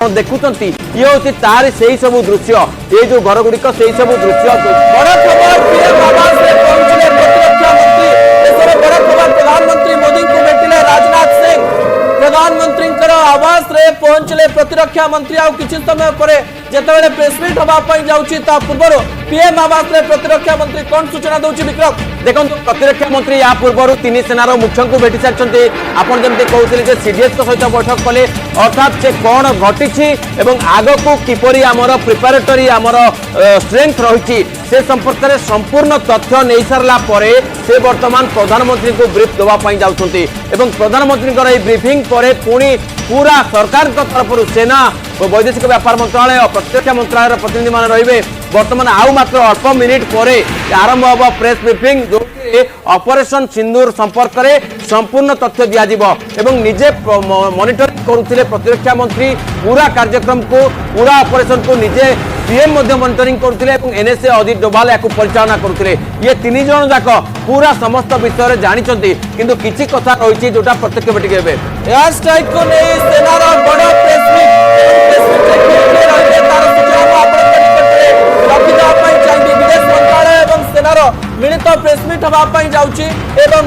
देखुंत ये हूँ तार से सब दृश्य ये जो घर गुड़िक से सब दृश्य बड़ खबर पीएम आवास में पहुंचले प्रतिरक्षा मंत्री देशर बड़ खबर प्रधानमंत्री मोदी को भेटिले राजनाथ सिंह प्रधानमंत्री आवास रे पहुंचले प्रतिरक्षा मंत्री आ किछि समय पर जेतेबेले प्रेसमिट होबापई जाउछि ता पूर्व पीएम आवास रे प्रतिरक्षा मंत्री कोन सूचना दउछि विक्रम देखो प्रतिरक्षा मंत्री या पूर्व तीन सेनार मुख्य को भेटी सारी आपन जमती कहते सीडीएस सहित बैठक कले अर्थात से कौन घटी आग को किपरि आमर प्रिपेरेटरी आमर स्ट्रेंथ रही से संपर्क में संपूर्ण तथ्य नहीं सारा पर से वर्तमान प्रधानमंत्री को ब्रीफ देवाई जाऊँगी प्रधानमंत्री ब्रीफिंग पर पुणी पूरा सरकार तरफ सेना वैदेशिक व्यापार मंत्रालय और प्रतिरक्षा मंत्रालय प्रतिनिधि मान रे बर्तमान आउ मात्र अल्प मिनिट पर आरंभ हम प्रेस ब्रीफिंग जो ऑपरेशन सिंदूर संपर्क में संपूर्ण तथ्य दिज्व निजे मॉनिटर करुले प्रतिरक्षा मंत्री पूरा कार्यक्रम को पूरा ऑपरेशन को निजे पीएम मॉनिटरिंग करते एनएसए अजित डोभाल या परिचालना करते ये तीन जन जाक पूरा समस्त विषय जानते किंतु किसी कथा रही जोटा प्रत्यक्ष भेटिक एयर स्ट्राइक को नहीं सेनार बड़ विदेश मंत्रालय और सेनार मिलित प्रेसमिट होगापी जाऊँगी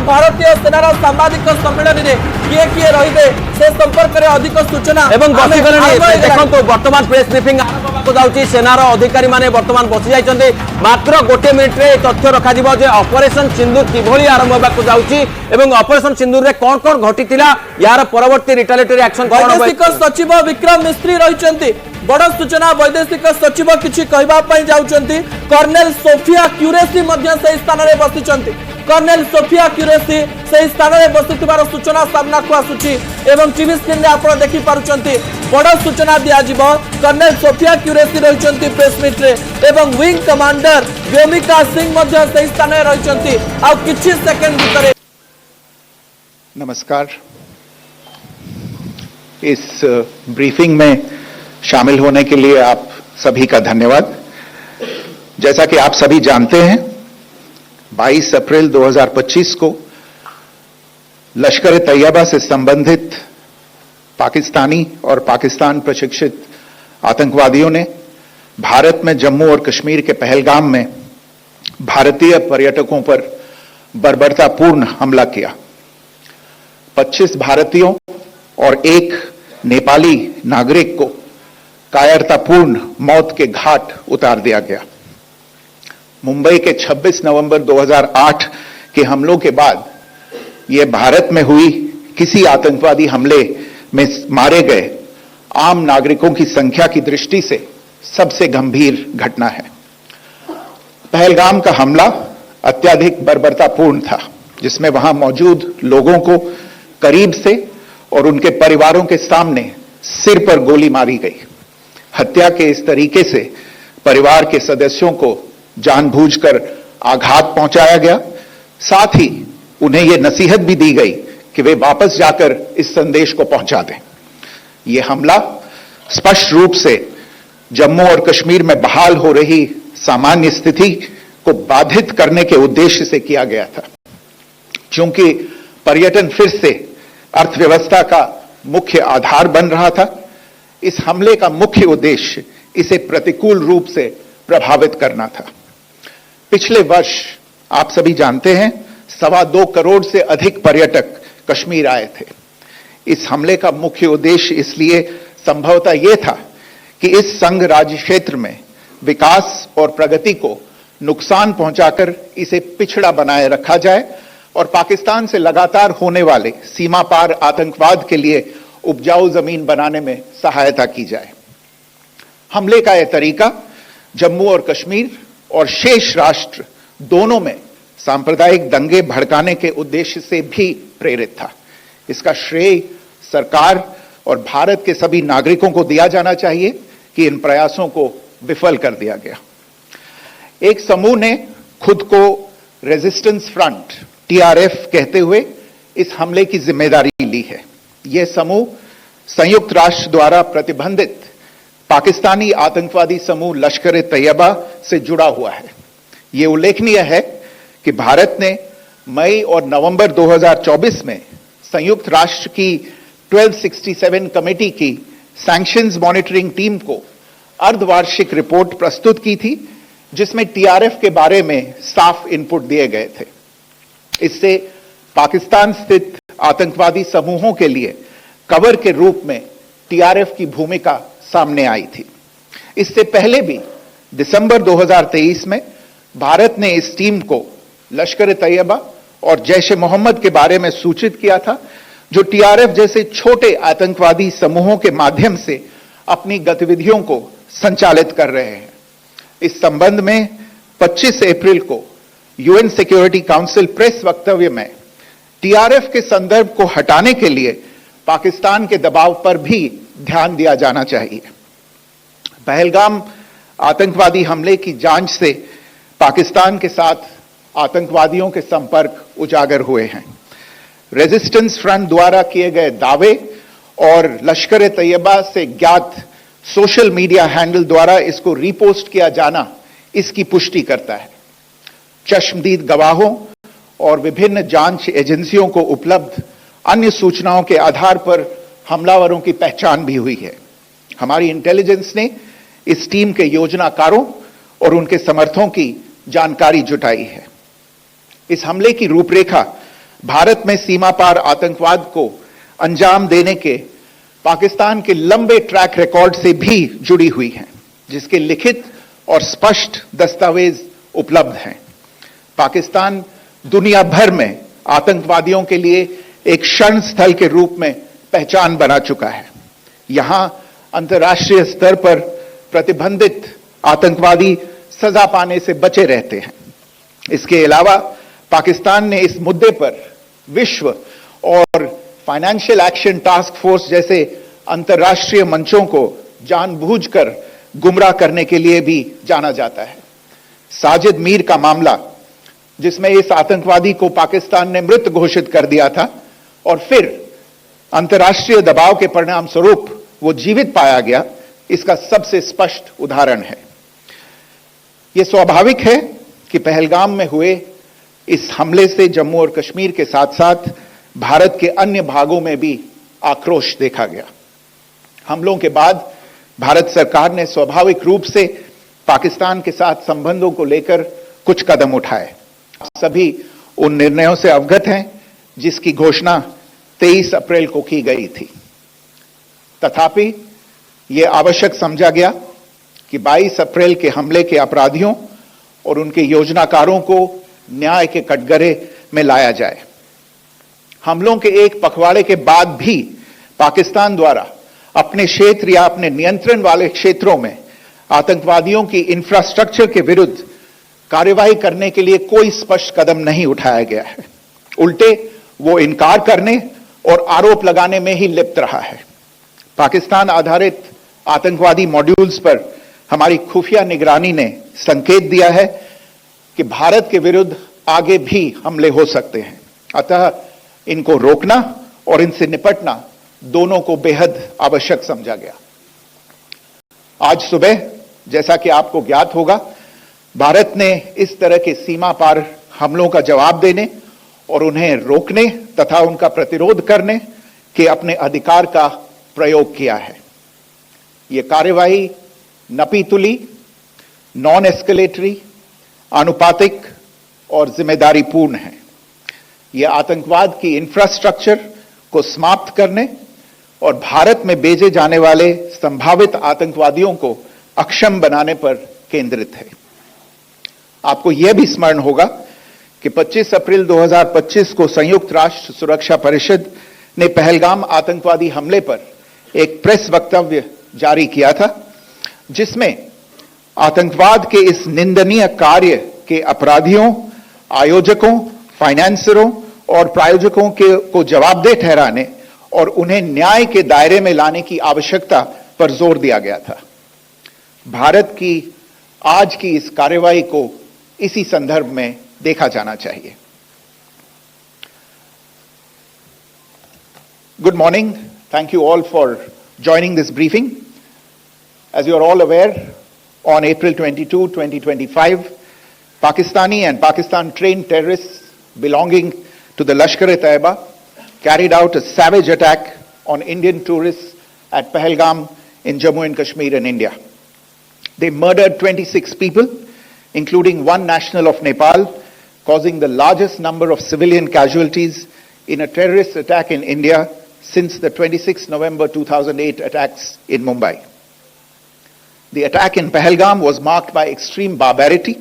भारतीय सेनार सांबादिक सम्मेलन में किए किए रे से संपर्क में अधिक सूचना देखो बर्तमान प्रेस ब्रीफिंग जाऊँगी सेनार अधिकारी माने बर्तमान बसी जाइए मात्र गोटे मिनिट रे तथ्य रखा ऑपरेशन सिंदूर किभली आरंभ होगा जाऊँगी ऑपरेशन सिंदूर रे कौन कौन घटी यार परवर्ती रिटालिएटरी एक्शन वैदेशिक सचिव विक्रम मिस्त्री रही बड़ सूचना वैदेशिक सचिव किछि कहबापई जाउचंती कर्नेल सोफिया क्यूरेसी मध्य से स्थान रे बसिचंती कर्नेल सोफिया क्यूरेसी से स्थान रे बसिथिबार सूचना सामना को आसुची एवं टीवी स्क्रीन रे आपण देखि पारुचंती बड़ सूचना दिया जिवो कर्नेल सोफिया क्यूरेसी रहिचंती प्रेस मीट रे एवं विंग कमांडर व्योमिका सिंह मध्य से स्थान रे रहिचंती आ किछि सेकंड भीतर। नमस्कार, इस ब्रीफिंग में शामिल होने के लिए आप सभी का धन्यवाद। जैसा कि आप सभी जानते हैं 22 अप्रैल 2025 को लश्कर तैयबा से संबंधित पाकिस्तानी और पाकिस्तान प्रशिक्षित आतंकवादियों ने भारत में जम्मू और कश्मीर के पहलगाम में भारतीय पर्यटकों पर बर्बरतापूर्ण हमला किया। 25 भारतीयों और एक नेपाली नागरिक को कायरतापूर्ण मौत के घाट उतार दिया गया। मुंबई के 26 नवंबर 2008 के हमलों के बाद यह भारत में हुई किसी आतंकवादी हमले में मारे गए आम नागरिकों की संख्या की दृष्टि से सबसे गंभीर घटना है। पहलगाम का हमला अत्यधिक बर्बरतापूर्ण था, जिसमें वहां मौजूद लोगों को करीब से और उनके परिवारों के सामने सिर पर गोली मारी गई। हत्या के इस तरीके से परिवार के सदस्यों को जानबूझकर आघात पहुंचाया गया। साथ ही उन्हें यह नसीहत भी दी गई कि वे वापस जाकर इस संदेश को पहुंचा दें। यह हमला स्पष्ट रूप से जम्मू और कश्मीर में बहाल हो रही सामान्य स्थिति को बाधित करने के उद्देश्य से किया गया था। चूंकि पर्यटन फिर से अर्थव्यवस्था का मुख्य आधार बन रहा था, इस हमले का मुख्य उद्देश्य इसे प्रतिकूल रूप से प्रभावित करना था। पिछले वर्ष आप सभी जानते हैं 2.25 करोड़ से अधिक पर्यटक कश्मीर आए थे। इस हमले का मुख्य उद्देश्य इसलिए संभवतः यह था कि इस संघ राज्य क्षेत्र में विकास और प्रगति को नुकसान पहुंचाकर इसे पिछड़ा बनाए रखा जाए और पाकिस्तान से लगातार होने वाले सीमा पार आतंकवाद के लिए उपजाऊ जमीन बनाने में सहायता की जाए। हमले का यह तरीका जम्मू और कश्मीर और शेष राष्ट्र दोनों में सांप्रदायिक दंगे भड़काने के उद्देश्य से भी प्रेरित था। इसका श्रेय सरकार और भारत के सभी नागरिकों को दिया जाना चाहिए कि इन प्रयासों को विफल कर दिया गया। एक समूह ने खुद को रेजिस्टेंस फ्रंट टीआरएफ कहते हुए इस हमले की जिम्मेदारी ली है। यह समूह संयुक्त राष्ट्र द्वारा प्रतिबंधित पाकिस्तानी आतंकवादी समूह लश्कर तैयबा से जुड़ा हुआ है। यह उल्लेखनीय है कि भारत ने मई और नवंबर 2024 में संयुक्त राष्ट्र की 1267 कमेटी की सैंक्शंस मॉनिटरिंग टीम को अर्धवार्षिक रिपोर्ट प्रस्तुत की थी, जिसमें टीआरएफ के बारे में साफ इनपुट दिए गए थे। इससे पाकिस्तान स्थित आतंकवादी समूहों के लिए कवर के रूप में टीआरएफ की भूमिका सामने आई थी। इससे पहले भी दिसंबर 2023 में भारत ने इस टीम को लश्कर-ए-तैयबा और जैश-ए-मोहम्मद के बारे में सूचित किया था, जो टीआरएफ जैसे छोटे आतंकवादी समूहों के माध्यम से अपनी गतिविधियों को संचालित कर रहे हैं। इस संबंध में 25 अप्रैल को यूएन सिक्योरिटी काउंसिल प्रेस वक्तव्य में टीआरएफ के संदर्भ को हटाने के लिए पाकिस्तान के दबाव पर भी ध्यान दिया जाना चाहिए। पहलगाम आतंकवादी हमले की जांच से पाकिस्तान के साथ आतंकवादियों के संपर्क उजागर हुए हैं। रेजिस्टेंस फ्रंट द्वारा किए गए दावे और लश्कर-ए-तैयबा से ज्ञात सोशल मीडिया हैंडल द्वारा इसको रीपोस्ट किया जाना इसकी पुष्टि करता है। चश्मदीद गवाहों और विभिन्न जांच एजेंसियों को उपलब्ध अन्य सूचनाओं के आधार पर हमलावरों की पहचान भी हुई है। हमारी इंटेलिजेंस ने इस टीम के योजनाकारों और उनके समर्थकों की जानकारी जुटाई है। इस हमले की रूपरेखा भारत में सीमा पार आतंकवाद को अंजाम देने के पाकिस्तान के लंबे ट्रैक रिकॉर्ड से भी जुड़ी हुई है, जिसके लिखित और स्पष्ट दस्तावेज उपलब्ध हैं। पाकिस्तान दुनिया भर में आतंकवादियों के लिए एक शरण स्थल के रूप में पहचान बना चुका है। यहां अंतर्राष्ट्रीय स्तर पर प्रतिबंधित आतंकवादी सजा पाने से बचे रहते हैं। इसके अलावा पाकिस्तान ने इस मुद्दे पर विश्व और फाइनेंशियल एक्शन टास्क फोर्स जैसे अंतर्राष्ट्रीय मंचों को जानबूझकर गुमराह करने के लिए भी जाना जाता है। साजिद मीर का मामला, जिसमें इस आतंकवादी को पाकिस्तान ने मृत घोषित कर दिया था और फिर अंतर्राष्ट्रीय दबाव के परिणाम स्वरूप वो जीवित पाया गया, इसका सबसे स्पष्ट उदाहरण है। यह स्वाभाविक है कि पहलगाम में हुए इस हमले से जम्मू और कश्मीर के साथ साथ भारत के अन्य भागों में भी आक्रोश देखा गया। हमलों के बाद भारत सरकार ने स्वाभाविक रूप से पाकिस्तान के साथ संबंधों को लेकर कुछ कदम उठाए। सभी उन निर्णयों से अवगत हैं जिसकी घोषणा 23 अप्रैल को की गई थी। तथापि यह आवश्यक समझा गया कि 22 अप्रैल के हमले के अपराधियों और उनके योजनाकारों को न्याय के कटघरे में लाया जाए। हमलों के एक पखवाड़े के बाद भी पाकिस्तान द्वारा अपने क्षेत्र या अपने नियंत्रण वाले क्षेत्रों में आतंकवादियों की इंफ्रास्ट्रक्चर के विरुद्ध कार्यवाही करने के लिए कोई स्पष्ट कदम नहीं उठाया गया है। उल्टे वो इनकार करने और आरोप लगाने में ही लिप्त रहा है। पाकिस्तान आधारित आतंकवादी मॉड्यूल्स पर हमारी खुफिया निगरानी ने संकेत दिया है कि भारत के विरुद्ध आगे भी हमले हो सकते हैं। अतः इनको रोकना और इनसे निपटना दोनों को बेहद आवश्यक समझा गया। आज सुबह, जैसा कि आपको ज्ञात होगा, भारत ने इस तरह के सीमा पार हमलों का जवाब देने और उन्हें रोकने तथा उनका प्रतिरोध करने के अपने अधिकार का प्रयोग किया है। यह कार्यवाही नपीतुली, नॉन एस्केलेटरी, आनुपातिक और जिम्मेदारीपूर्ण है। यह आतंकवाद की इंफ्रास्ट्रक्चर को समाप्त करने और भारत में भेजे जाने वाले संभावित आतंकवादियों को अक्षम बनाने पर केंद्रित है। आपको यह भी स्मरण होगा कि 25 अप्रैल 2025 को संयुक्त राष्ट्र सुरक्षा परिषद ने पहलगाम आतंकवादी हमले पर एक प्रेस वक्तव्य जारी किया था, जिसमें आतंकवाद के इस निंदनीय कार्य के अपराधियों, आयोजकों, फाइनेंसरों और प्रायोजकों को जवाबदेह ठहराने और उन्हें न्याय के दायरे में लाने की आवश्यकता पर जोर दिया गया था। भारत की आज की इस कार्रवाई को इसी संदर्भ में देखा जाना चाहिए। Good morning. Thank you all for joining this briefing. As you are all aware, on April 22, 2025, Pakistani and Pakistan-trained terrorists belonging to the Lashkar-e-Taiba carried out a savage attack on Indian tourists at Pahalgam in Jammu and Kashmir in India. They murdered 26 people, including one national of Nepal, causing the largest number of civilian casualties in a terrorist attack in India since the 26 November 2008 attacks in Mumbai. The attack in Pahalgam was marked by extreme barbarity,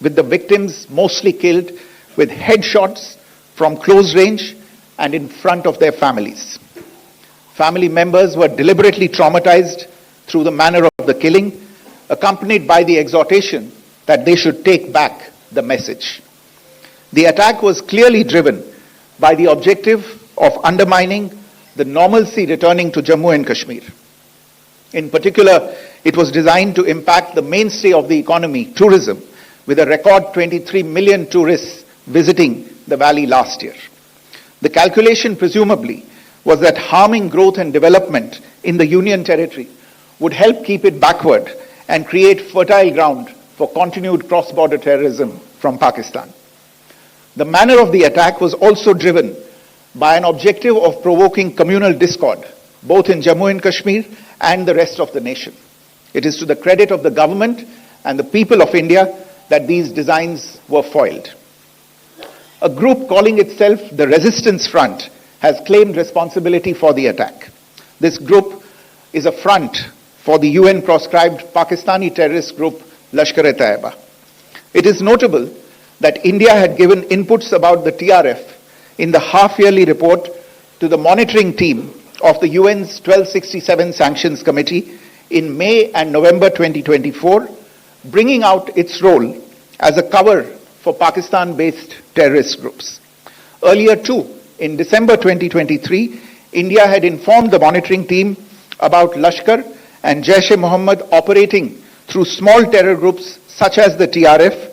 with the victims mostly killed with headshots from close range and in front of their families. Family members were deliberately traumatized through the manner of the killing, accompanied by the exhortation that they should take back the message. The attack was clearly driven by the objective of undermining the normalcy returning to Jammu and Kashmir. In particular, it was designed to impact the mainstay of the economy, tourism, with a record 23 million tourists visiting the valley last year. The calculation presumably was that harming growth and development in the Union Territory would help keep it backward and create fertile ground for continued cross-border terrorism from Pakistan. The manner of the attack was also driven by an objective of provoking communal discord, both in Jammu and Kashmir and the rest of the nation. It is to the credit of the government and the people of India that these designs were foiled. A group calling itself the Resistance Front has claimed responsibility for the attack. This group is a front for the UN-proscribed Pakistani terrorist group Lashkar-e-Taiba. It is notable that India had given inputs about the TRF in the half-yearly report to the monitoring team of the UN's 1267 Sanctions Committee in May and November 2024, bringing out its role as a cover for Pakistan-based terrorist groups. Earlier too, in December 2023, India had informed the monitoring team about Lashkar and Jaish-e-Mohammed operating through small terror groups such as the TRF.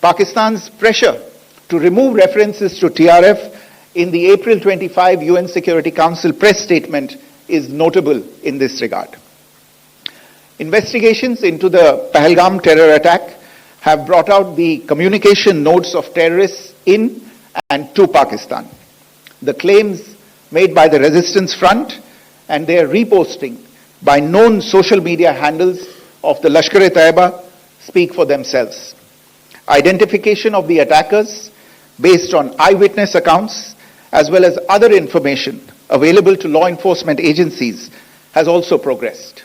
Pakistan's pressure to remove references to TRF in the April 25 UN Security Council press statement is notable in this regard. Investigations into the Pahalgam terror attack have brought out the communication notes of terrorists in and to Pakistan. The claims made by the Resistance Front and their reposting by known social media handles of the Lashkar-e-Taiba speak for themselves. Identification of the attackers based on eyewitness accounts as well as other information available to law enforcement agencies has also progressed.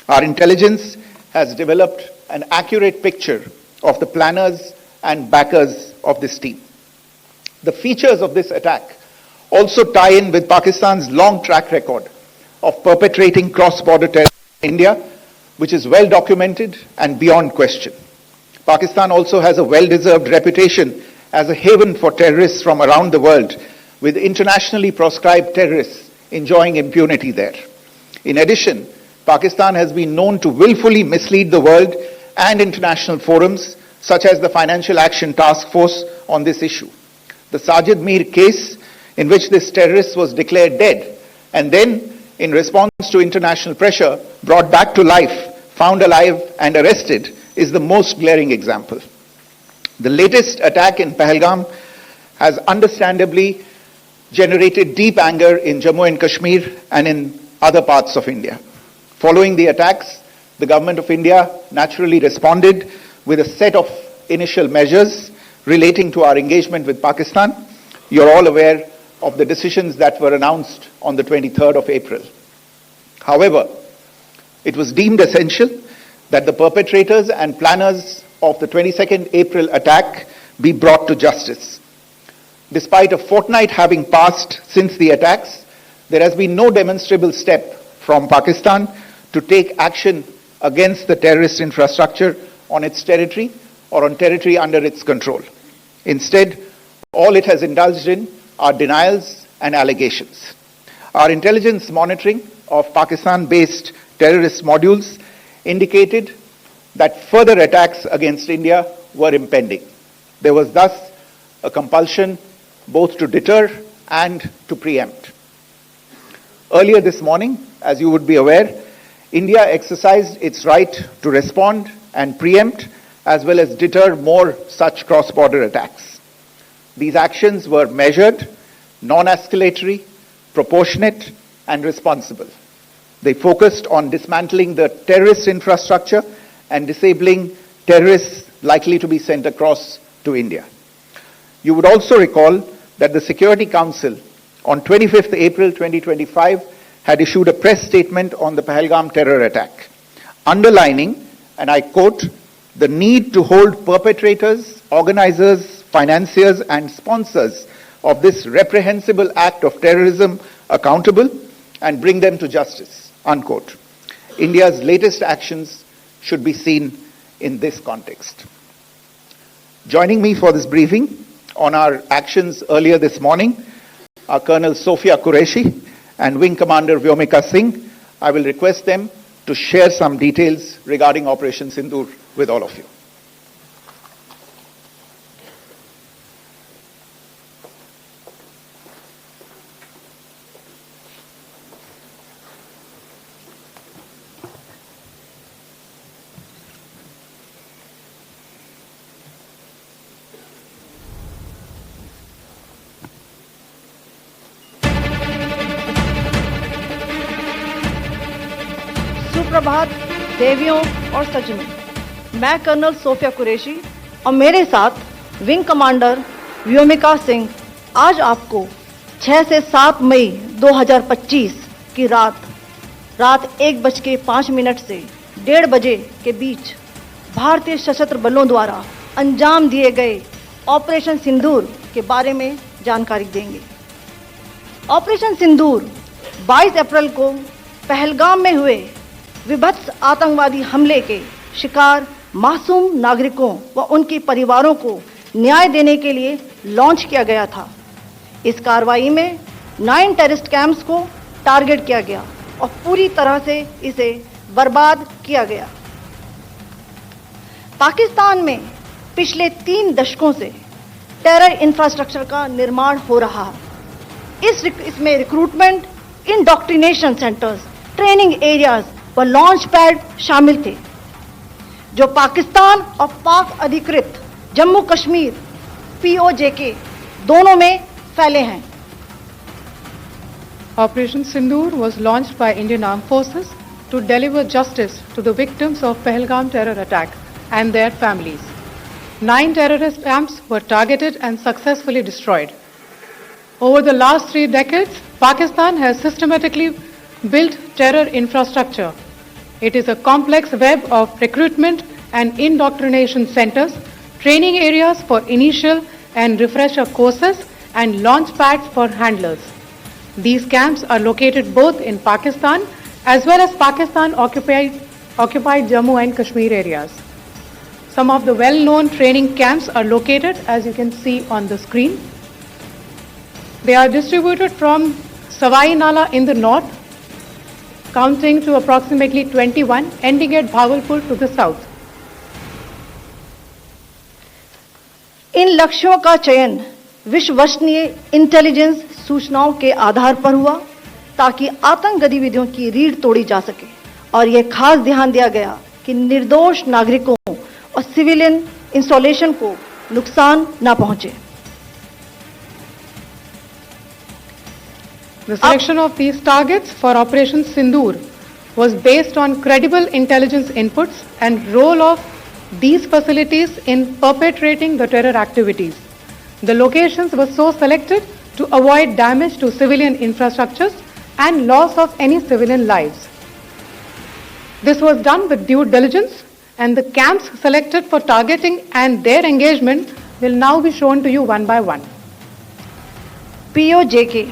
Our intelligence has developed an accurate picture of the planners and backers of this team. The features of this attack also tie in with Pakistan's long track record of perpetrating cross-border terror in India, which is well documented and beyond question. Pakistan also has a well-deserved reputation as a haven for terrorists from around the world, with internationally proscribed terrorists enjoying impunity there. In addition, Pakistan has been known to willfully mislead the world and international forums, such as the Financial Action Task Force, on this issue. The Sajid Mir case, in which this terrorist was declared dead and then, in response to international pressure, brought back to life, found alive and arrested, is the most glaring example. The latest attack in Pahalgam has understandably generated deep anger in Jammu and Kashmir and in other parts of India. Following the attacks, the government of India naturally responded with a set of initial measures relating to our engagement with Pakistan. You're all aware of the decisions that were announced on the 23rd of April. However, it was deemed essential that the perpetrators and planners of the 22nd April attack be brought to justice. Despite a fortnight having passed since the attacks, there has been no demonstrable step from Pakistan to take action against the terrorist infrastructure on its territory or on territory under its control. Instead, all it has indulged in are denials and allegations. Our intelligence monitoring of Pakistan-based terrorist modules indicated that further attacks against India were impending. There was thus a compulsion both to deter and to preempt. Earlier this morning, as you would be aware, India exercised its right to respond and preempt as well as deter more such cross-border attacks. These actions were measured, non-escalatory, proportionate, and responsible. They focused on dismantling the terrorist infrastructure and disabling terrorists likely to be sent across to India. You would also recall that the Security Council on 25th April 2025 had issued a press statement on the Pahalgam terror attack, underlining, and I quote, the need to hold perpetrators, organizers, financiers, and sponsors of this reprehensible act of terrorism accountable and bring them to justice, unquote. India's latest actions should be seen in this context. Joining me for this briefing on our actions earlier this morning are Colonel Sophia Qureshi and Wing Commander Vyomika Singh. I will request them to share some details regarding Operation Sindoor with all of you. सुप्रभात देवियों और सज्जनों, मैं colonel Sophia Qureshi और मेरे साथ wing commander Vyomika Singh आज आपको 6 से 7 मई 2025 की रात 1:05 से 1:30 बजे के बीच भारतीय सशस्त्र बलों द्वारा अंजाम दिए गए ऑपरेशन सिंदूर के बारे में जानकारी देंगे। ऑपरेशन सिंदूर 22 अप्रैल को पहलगाम में हुए विभत्स आतंकवादी हमले के शिकार मासूम नागरिकों व उनके परिवारों को न्याय देने के लिए लॉन्च किया गया था। इस कार्रवाई में 9 टेररिस्ट कैंप्स को टारगेट किया गया और पूरी तरह से इसे बर्बाद किया गया। पाकिस्तान में पिछले 3 दशकों से टेरर इंफ्रास्ट्रक्चर का निर्माण हो रहा है। इसमें recruitment, indoctrination centres, training areas व लॉन्च पैड शामिल थे, जो पाकिस्तान और पाक अधिकृत जम्मू कश्मीर POJK दोनों में फैले हैं। Operation Sindoor was launched by Indian Armed Forces to deliver justice to the victims of Pahalgam terror attack and their families. 9 terrorist camps were targeted and successfully destroyed. Over the last 3 decades, Pakistan has systematically built terror infrastructure. It is a complex web of recruitment and indoctrination centers, training areas for initial and refresher courses, and launch pads for handlers. These camps are located both in Pakistan as well as Pakistan-occupied Jammu and Kashmir areas. Some of the well-known training camps are located, as you can see on the screen. They are distributed from Savai Nala in the north, counting to approximately 21, ending at Bhagalpur to the south. इन लक्ष्यों का चयन विश्वसनीय intelligence सूचनाओं के आधार पर हुआ ताकि आतंक गतिविधियों की रीढ़ तोड़ी जा सके, और यह खास ध्यान दिया गया कि निर्दोष नागरिकों और सिविलियन इंस्टॉलेशन को नुकसान न पहुंचे। The selection of these targets for Operation Sindoor was based on credible intelligence inputs and role of these facilities in perpetrating the terror activities. The locations were so selected to avoid damage to civilian infrastructures and loss of any civilian lives. This was done with due diligence, and the camps selected for targeting and their engagement will now be shown to you one by one. POJK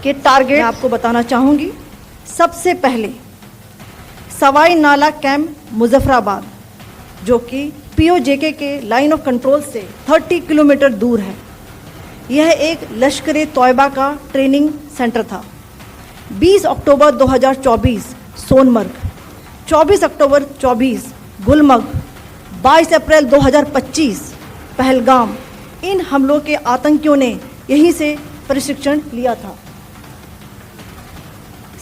के target मैं आपको बताना चाहूंगी। सबसे पहले सवाई नाला camp Muzaffarabad, जो कि POJK के लाइन ऑफ कंट्रोल से 30 किलोमीटर दूर है। यह एक लश्कर तौयबा का ट्रेनिंग सेंटर था। 20 अक्टूबर 2024 सोनमर्ग, 24 अक्टूबर 24 गुलमर्ग, 22 अप्रैल 2025 पहलगाम, इन हमलों के आतंकियों ने यहीं से प्रशिक्षण लिया था।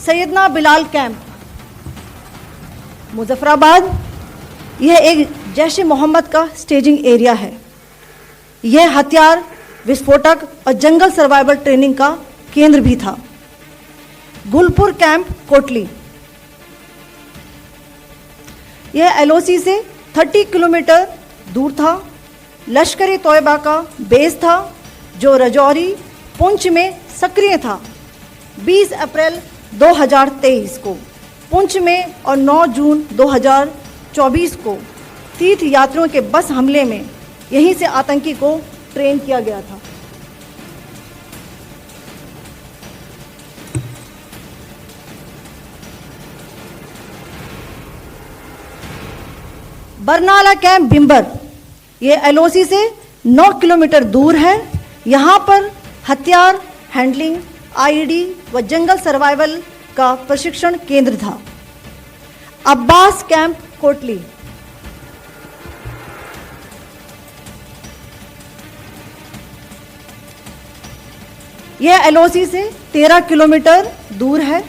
सैयदना बिलाल कैंप मुजफ्फराबाद, यह एक जैश-ए मोहम्मद का स्टेजिंग एरिया है। यह हथियार, विस्फोटक और जंगल सर्वाइवल ट्रेनिंग का केंद्र भी था। गुलपुर कैंप कोटली, यह एलओसी से 30 किलोमीटर दूर था। लश्कर तोयबा का बेस था जो राजौरी पुंछ में सक्रिय था। 20 अप्रैल 2023 को पुंछ में और 9 जून 2024 को तीर्थ यात्रियों के बस हमले में यहीं से आतंकी को ट्रेन किया गया था। बरनाला कैंप बिम्बर, ये एलओसी से 9 किलोमीटर दूर है। यहाँ पर हथियार हैंडलिंग, आईईडी व जंगल सर्वाइवल का प्रशिक्षण केंद्र था। अब्बास कैंप कोटली, यह एलओसी से 13 किलोमीटर दूर है।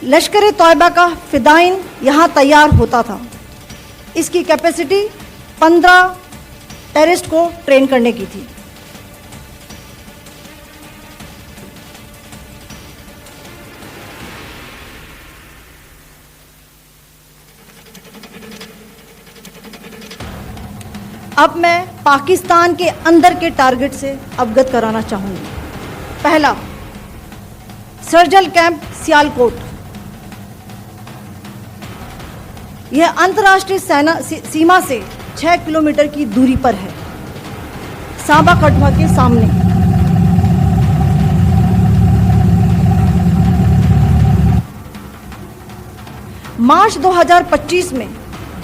लश्कर तोयबा का फिदाइन यहाँ तैयार होता था। इसकी कैपेसिटी 15 टेररिस्ट को ट्रेन करने की थी। अब मैं पाकिस्तान के अंदर के टारगेट से अवगत कराना चाहूंगी। पहला, सर्जल कैंप सियालकोट, यह अंतर्राष्ट्रीय सीमा से 6 किलोमीटर की दूरी पर है, सांबा कठुआ के सामने। मार्च 2025 में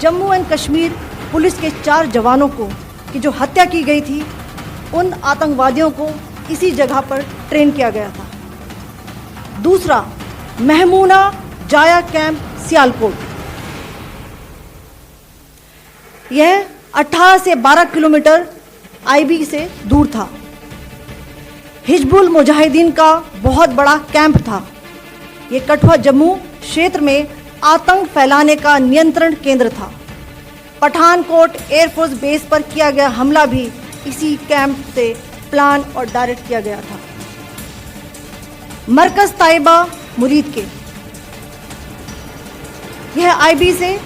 जम्मू एंड कश्मीर पुलिस के 4 जवानों को की जो हत्या की गई थी, उन आतंकवादियों को इसी जगह पर ट्रेन किया गया था। दूसरा, महमूना जाया कैंप सियालकोट, यह 18 से 12 किलोमीटर आईबी से दूर था। हिजबुल मुजाहिदीन का बहुत बड़ा कैंप था। यह कठुआ जम्मू क्षेत्र में आतंक फैलाने का नियंत्रण केंद्र था। पठानकोट एयरफोर्स बेस पर किया गया हमला भी इसी कैंप से प्लान और डायरेक्ट किया गया था। मरकज ताइबा मुरीद के, यह आईबी से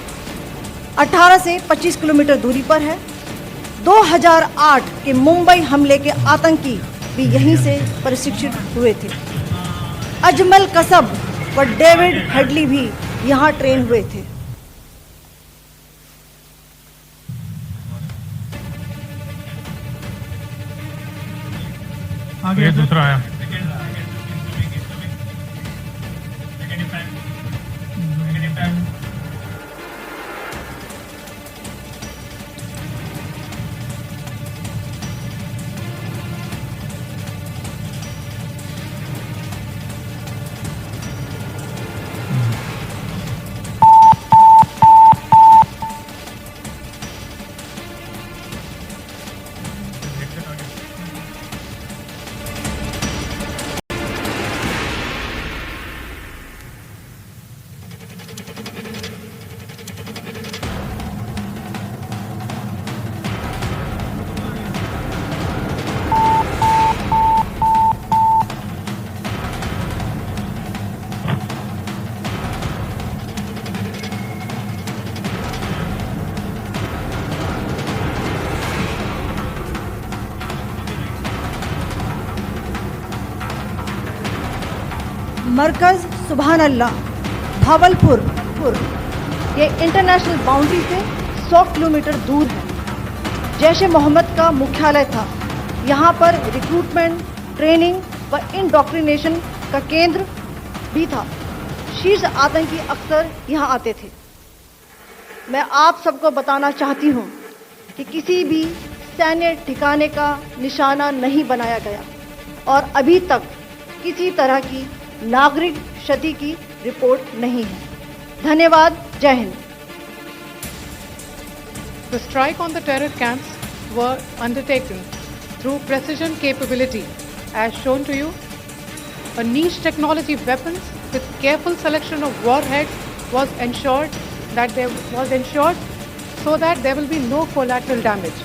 18 से 25 किलोमीटर दूरी पर है। 2008 के मुंबई हमले के आतंकी भी यहीं से प्रशिक्षित हुए थे। अजमल कसब व डेविड हेडली भी यहाँ ट्रेन हुए थे। आगे दूसरा आया। मरकज सुभान अल्लाह भावलपुर, ये इंटरनेशनल बाउंड्री से 100 किलोमीटर दूर है। जैश ए मोहम्मद का मुख्यालय था। यहाँ पर रिक्रूटमेंट, ट्रेनिंग व इंडोक्ट्रिनेशन का केंद्र भी था। शीर्ष आतंकी अक्सर यहाँ आते थे। मैं आप सबको बताना चाहती हूँ कि किसी भी सैन्य ठिकाने का निशाना नहीं बनाया गया और अभी तक किसी तरह की नागरिक क्षति की रिपोर्ट नहीं है। धन्यवाद। जय Hind. The strike on the terror camps were undertaken through precision capability, as shown to you. A niche technology weapons with careful selection of warheads was ensured so that there will be no collateral damage.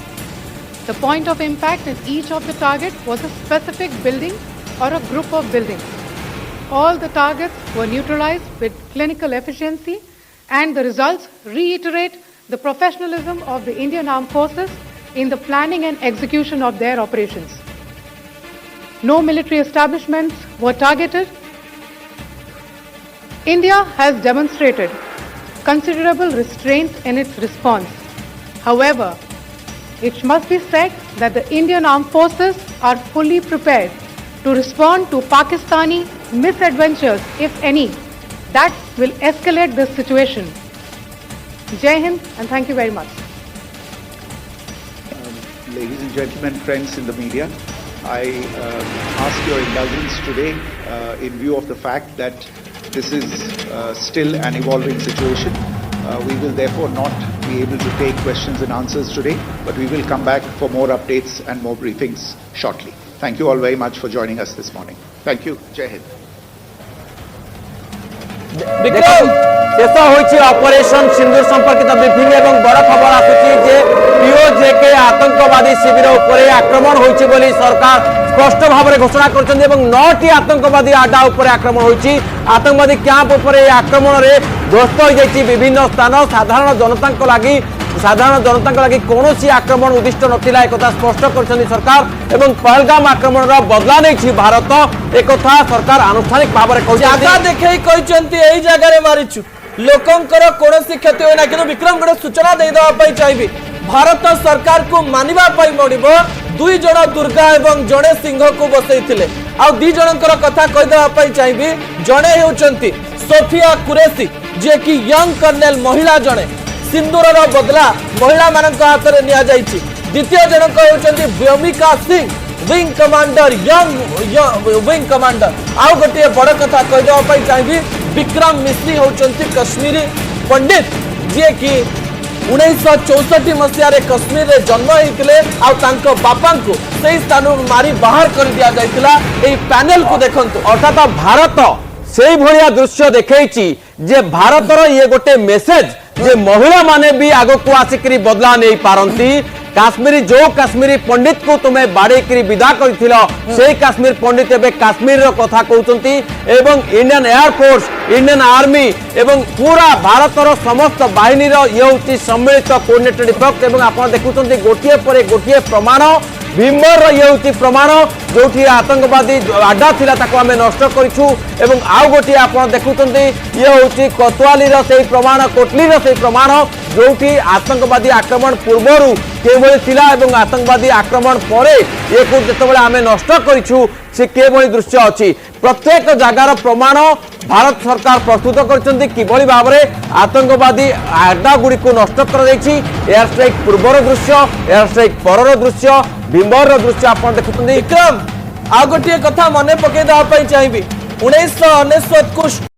The point of impact in each of the target was a specific building or a group of buildings. All the targets were neutralized with clinical efficiency and the results reiterate the professionalism of the Indian Armed Forces in the planning and execution of their operations. No military establishments were targeted. India has demonstrated considerable restraint in its response. However, it must be said that the Indian Armed Forces are fully prepared to respond to Pakistani misadventures, if any, that will escalate the situation. Jai Hind and thank you very much. Ladies and gentlemen, friends in the media, I ask your indulgence today in view of the fact that this is still an evolving situation. We will therefore not be able to take questions and answers today, but we will come back for more updates and more briefings shortly. Thank you all very much for joining us this morning. Thank you. Jai Hind. Vikram शेष होइछि operation सिंदूर संपर्कित briefing एवं बड़ खबर आसुछि जे PoJK आतंकवादी शिविर उपरे आक्रमण होइछि बोली सरकार स्पष्ट भाव में घोषणा करछन्ती एवं 9टी आतंकवादी आडा उपरे आक्रमण होइछि आतंकवादी कैंप उपरे आक्रमण रे ध्वस्त हो जाइछि विभिन्न स्थान साधारण जनता लगी कौन आक्रमण उद्दिष्ट नथिला एक स्पष्ट करछन्ती सरकार एवं पहलगाम आक्रमण बदला नहीं भारत एक सरकार आनुष्ठानिक भाव में जगह देखे कहते यही जगह मारिचु लोकंकर कौन क्षति होना कि विक्रम गोटे सूचना देदेवाई चाहिए भारत सरकार को मानिबा पड़ो 2 जन दुर्गा एवं जड़े सिंह को बसई आ 2 जनकर कथा कहीदेवाई चाहिए जड़े होती सोफिया कुरेशी जे कि यंग कर्नेल महिला जड़े सिंदूर बदला महिला मान हाथ में नि द्वितीय जनक होती Vyomika Singh wing commander young wing commander आउ गोटे बड़ कथा कहीदेवाई चाहिए विक्रम मिश्री होती कश्मीरी पंडित जी कि 1964 मसीह कश्मीर रे जन्म होते बापा को से स्थान मारी बाहर कर दिया जाइतिला एई पैनल को देखंतु अर्थात भारत से भलिया दृश्य देखैछि जे भारतर ये गोटे मेसेज जे महिला माने भी आगो को आसिकरी बदला नहीं पारंती काश्मीरी जो काश्मीरी पंडित को तुम्हें बाड़ेकरी विदा करथिलो से काश्मीर पंडित एबे काश्मीर रो कथा कहउचंती एवं इंडियन एयरफोर्स इंडियन आर्मी एवं पूरा भारतर समस्त बाहिनी रो ये होची सम्मिलित कोऑर्डिनेटेड इफेक्ट एवं आपण देखुचंती गोटिए परे गोटिए प्रमाण भीमर ये होची प्रमाण जोठी आतंकवादी आडा थिला ताको आमे नष्ट करिछु एवं आउ गोटिए आपण देखुचंती ये होची कोतवाली रो सेही प्रमाण कोटली रो सेही प्रमाण जोठी आतंकवादी आक्रमण पूर्वरु केवल थिला एवं आतंकवादी आक्रमण परे ये को जेतबेले आमे नष्ट करिछु से केवल दृश्य अछि प्रत्येक जगार प्रमाण भारत सरकार प्रस्तुत करछन्ती किभली भाव में आतंकवादी आडा गुडी को नष्ट कर दैछि एयर स्ट्राइक पूर्वर दृश्य एयर स्ट्राइक परर दृश्य भीमर दृश्य आपण देखुछन्ती विक्रम आ गोटे कथा मन पकईदेवाई चाहिए 1999 को